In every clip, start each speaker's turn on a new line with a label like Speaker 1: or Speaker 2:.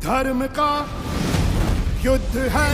Speaker 1: धर्म का युद्ध है,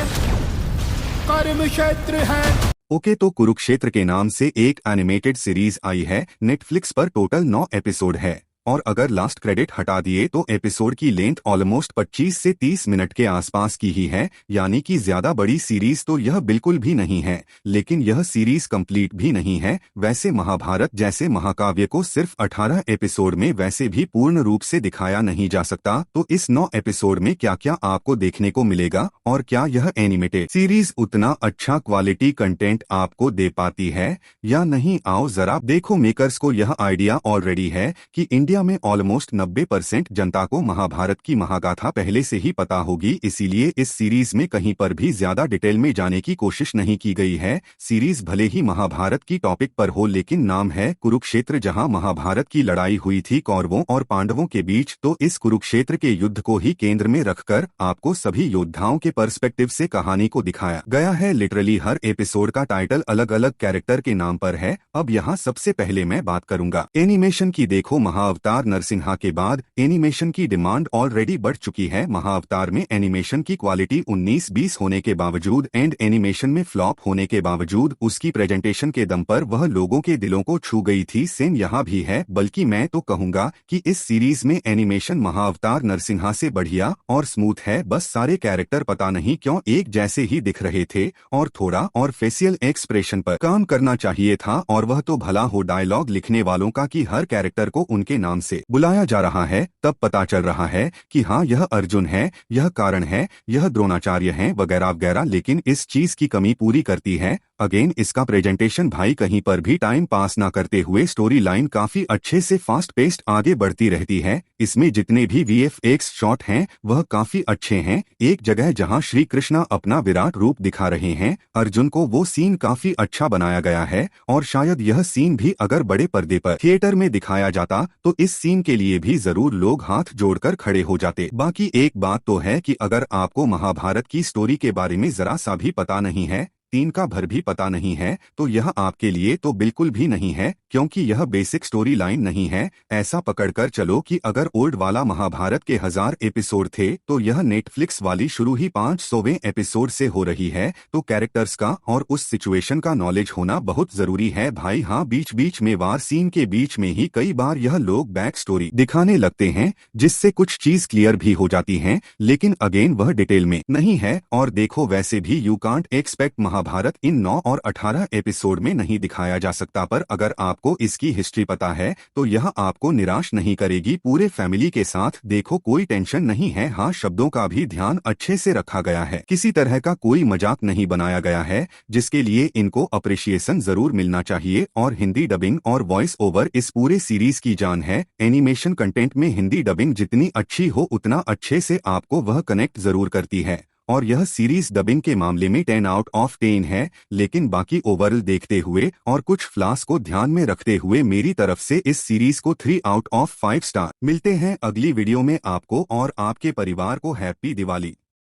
Speaker 1: कर्म क्षेत्र है।
Speaker 2: ओके, तो कुरुक्षेत्र के नाम से एक एनिमेटेड सीरीज आई है नेटफ्लिक्स पर। टोटल 9 एपिसोड है और अगर लास्ट क्रेडिट हटा दिए तो एपिसोड की लेंथ ऑलमोस्ट 25 से 30 मिनट के आसपास की ही है, यानी कि ज्यादा बड़ी सीरीज तो यह बिल्कुल भी नहीं है। लेकिन यह सीरीज कंप्लीट भी नहीं है। वैसे महाभारत जैसे महाकाव्य को सिर्फ 18 एपिसोड में वैसे भी पूर्ण रूप से दिखाया नहीं जा सकता, तो इस 9 एपिसोड में क्या क्या आपको देखने को मिलेगा और क्या यह एनिमेटेड सीरीज उतना अच्छा क्वालिटी कंटेंट आपको दे पाती है या नहीं, आओ जरा देखो। मेकर्स को यह आइडिया ऑलरेडी है कि इंडिया में ऑलमोस्ट 90% जनता को महाभारत की महागाथा पहले से ही पता होगी, इसीलिए इस सीरीज में कहीं पर भी ज्यादा डिटेल में जाने की कोशिश नहीं की गई है। सीरीज भले ही महाभारत की टॉपिक पर हो, लेकिन नाम है कुरुक्षेत्र, जहां महाभारत की लड़ाई हुई थी कौरवों और पांडवों के बीच। तो इस कुरुक्षेत्र के युद्ध को ही केंद्र में रखकर आपको सभी योद्धाओं के पर्सपेक्टिव से कहानी को दिखाया गया है। लिटरली हर एपिसोड का टाइटल अलग अलग कैरेक्टर के नाम पर है। अब यहाँ सबसे पहले मैं बात करूंगा एनिमेशन की। देखो, महाअवतार नरसिम्हा के बाद एनिमेशन की डिमांड ऑलरेडी बढ़ चुकी है। महाअवतार में एनिमेशन की क्वालिटी 19-20 होने के बावजूद एंड एनिमेशन में फ्लॉप होने के बावजूद उसकी प्रेजेंटेशन के दम पर वह लोगों के दिलों को छू गई थी। सेम यहाँ भी है, बल्कि मैं तो कहूंगा कि इस सीरीज में एनिमेशन महाअवतार नरसिम्हा से बढ़िया और स्मूथ है। बस सारे कैरेक्टर पता नहीं क्यों एक जैसे ही दिख रहे थे और थोड़ा और फेशियल एक्सप्रेशन पर काम करना चाहिए था। और वह तो भला हो डायलॉग लिखने वालों का कि हर कैरेक्टर को उनके नाम से बुलाया जा रहा है, तब पता चल रहा है कि हाँ यह अर्जुन है, यह कारण है, यह द्रोणाचार्य हैं वगैरह वगैरह। लेकिन इस चीज की कमी पूरी करती है अगेन इसका प्रेजेंटेशन। भाई कहीं पर भी टाइम पास ना करते हुए स्टोरी लाइन काफी अच्छे से फास्ट पेस्ड आगे बढ़ती रहती है। इसमें जितने भी VFX शॉट हैं वह काफी अच्छे हैं। एक जगह जहां श्री कृष्णा अपना विराट रूप दिखा रहे हैं अर्जुन को, वो सीन काफी अच्छा बनाया गया है। और शायद यह सीन भी अगर बड़े पर्दे पर थिएटर में दिखाया जाता तो इस सीन के लिए भी जरूर लोग हाथ जोड़कर खड़े हो जाते। बाकी एक बात तो है कि अगर आपको महाभारत की स्टोरी के बारे में जरा सा भी पता नहीं है, तीन का भर भी पता नहीं है, तो यह आपके लिए तो बिल्कुल भी नहीं है, क्योंकि यह बेसिक स्टोरी लाइन नहीं है। ऐसा पकड़कर चलो कि अगर ओल्ड वाला महाभारत के 1000 एपिसोड थे तो यह नेटफ्लिक्स वाली शुरू ही 500वें एपिसोड से हो रही है। तो कैरेक्टर्स का और उस सिचुएशन का नॉलेज होना बहुत जरूरी है भाई। हाँ, बीच बीच में वार सीन के बीच में ही कई बार यह लोग बैक स्टोरी दिखाने लगते हैं, जिससे कुछ चीज क्लियर भी हो जाती है, लेकिन अगेन वह डिटेल में नहीं है। और देखो, वैसे भी यू कांट एक्सपेक्ट महाभारत इन 9 और 18 एपिसोड में नहीं दिखाया जा सकता, पर अगर आपको इसकी हिस्ट्री पता है तो यह आपको निराश नहीं करेगी। पूरे फैमिली के साथ देखो, कोई टेंशन नहीं है। हाँ, शब्दों का भी ध्यान अच्छे से रखा गया है, किसी तरह का कोई मजाक नहीं बनाया गया है, जिसके लिए इनको अप्रिशिएशन जरूर मिलना चाहिए। और हिंदी डबिंग और वॉइस ओवर इस पूरे सीरीज की जान है। एनिमेशन कंटेंट में हिंदी डबिंग जितनी अच्छी हो उतना अच्छे से आपको वह कनेक्ट जरूर करती है। और यह सीरीज डबिंग के मामले में 10 आउट ऑफ 10 है। लेकिन बाकी ओवरऑल देखते हुए और कुछ फ्लॉस को ध्यान में रखते हुए मेरी तरफ से इस सीरीज को 3 आउट ऑफ 5 स्टार मिलते हैं। अगली वीडियो में आपको और आपके परिवार को हैप्पी दिवाली।